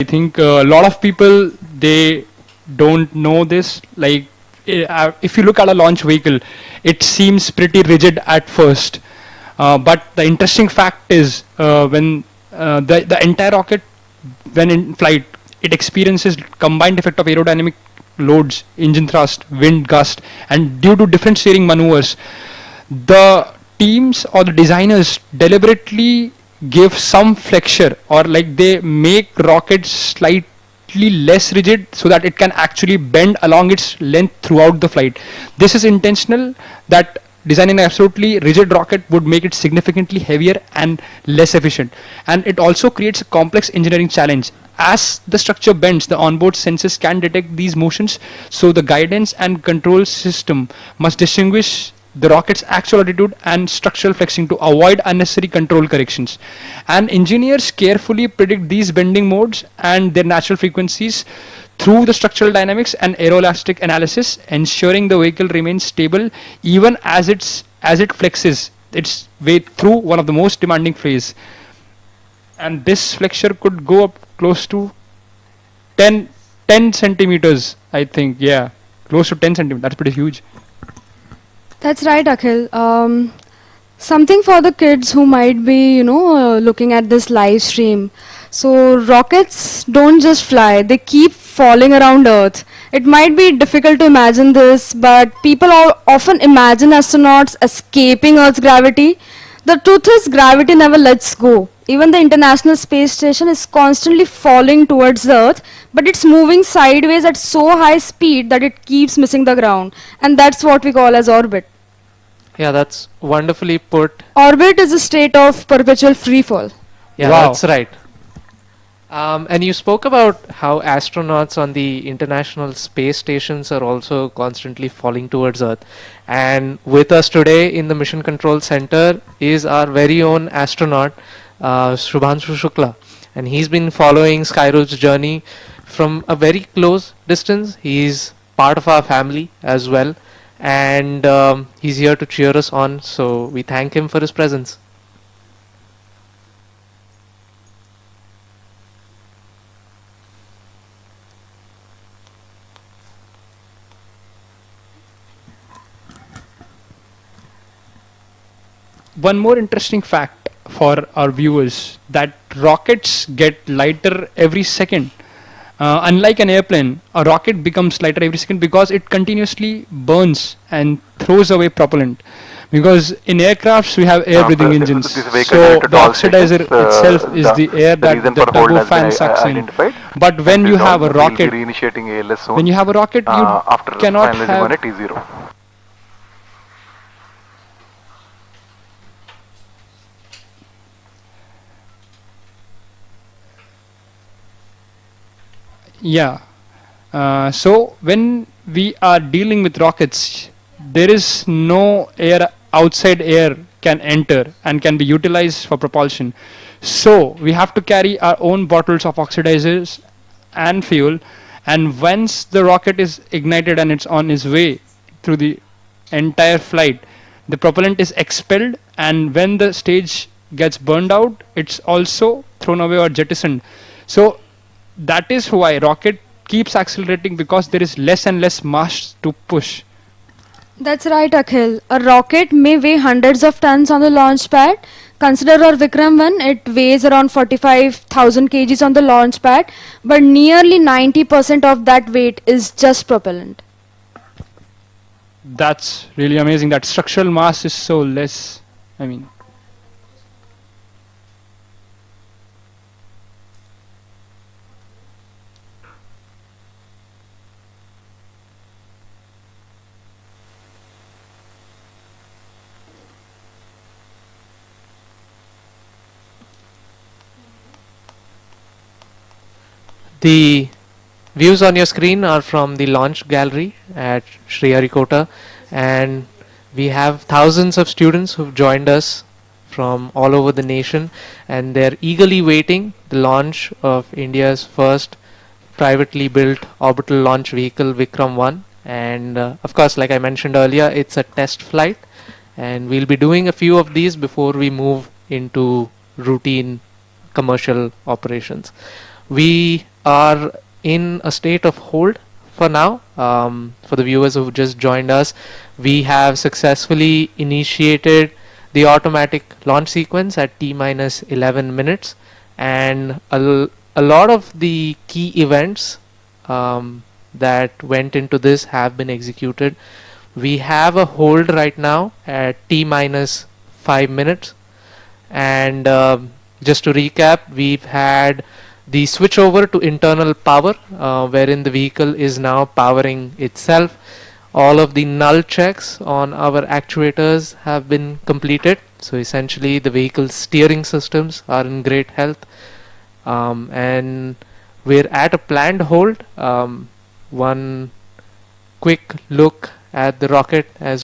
I think a lot of people, they don't know this. Like, if you look at a launch vehicle, it seems pretty rigid at first. But the interesting fact is, when the entire rocket, when in flight, it experiences combined effect of aerodynamic loads, engine thrust, wind gust, and due to different steering maneuvers, the teams or the designers deliberately give some flexure, or like they make rockets slightly less rigid so that it can actually bend along its length throughout the flight. This is intentional, that designing an absolutely rigid rocket would make it significantly heavier and less efficient. And it also creates a complex engineering challenge. As the structure bends, the onboard sensors can detect these motions, so the guidance and control system must distinguish the rocket's actual altitude and structural flexing to avoid unnecessary control corrections. And engineers carefully predict these bending modes and their natural frequencies through the structural dynamics and aeroelastic analysis, ensuring the vehicle remains stable even as it flexes its way through one of the most demanding phase. And this flexure could go up close to 10 centimeters, I think. Yeah, close to 10 centimeters. That's pretty huge. That's right, Akhil. Something for the kids who might be, looking at this live stream. So rockets don't just fly, they keep falling around Earth. It might be difficult to imagine this, but people often imagine astronauts escaping Earth's gravity. The truth is, gravity never lets go. Even the International Space Station is constantly falling towards the Earth, but it's moving sideways at so high speed that it keeps missing the ground. And that's what we call as orbit. Yeah, that's wonderfully put. Orbit is a state of perpetual free fall. Yeah, Wow. that's right. And you spoke about how astronauts on the international space stations are also constantly falling towards Earth. And with us today in the Mission Control Center is our very own astronaut, Shubhanshu Shukla. And he's been following Skyroot's journey from a very close distance. He's part of our family as well. And he's here to cheer us on. So we thank him for his presence. One more interesting fact for our viewers, that rockets get lighter every second. Unlike an airplane, a rocket becomes lighter every second because it continuously burns and throws away propellant. Because in aircrafts we have air breathing engines, this vehicle so related the to all oxydizer stations, itself is the air the that reason the for hold has turbofan been sucks in. identified. But when you have a We'll be rocket, reinitiating ALS soon. when you have a rocket, you after cannot finalizing on have. a T0. Yeah. So when we are dealing with rockets, there is no air, outside air can enter and can be utilized for propulsion. So we have to carry our own bottles of oxidizers and fuel. And once the rocket is ignited and it's on its way through the entire flight, the propellant is expelled, and when the stage gets burned out, it's also thrown away or jettisoned. So that is why rocket keeps accelerating, because there is less and less mass to push. That's right, Akhil. A rocket may weigh hundreds of tons on the launch pad. Consider our Vikram 1, it weighs around 45,000 kgs on the launch pad, but nearly 90% of that weight is just propellant. That's really amazing. That structural mass is so less. I mean, The views on your screen are from the launch gallery at Sriharikota, and we have thousands of students who've joined us from all over the nation, and they're eagerly waiting the launch of India's first privately built orbital launch vehicle, Vikram 1. And of course, like I mentioned earlier, it's a test flight, and we'll be doing a few of these before we move into routine commercial operations. We are in a state of hold for now. For the viewers who just joined us, we have successfully initiated the automatic launch sequence at T minus 11 minutes, and a lot of the key events that went into this have been executed. We have a hold right now at T minus 5 minutes, and just to recap, we've had the switch over to internal power, wherein the vehicle is now powering itself. All of the null checks on our actuators have been completed, so essentially the vehicle's steering systems are in great health, and we're at a planned hold. One quick look at the rocket as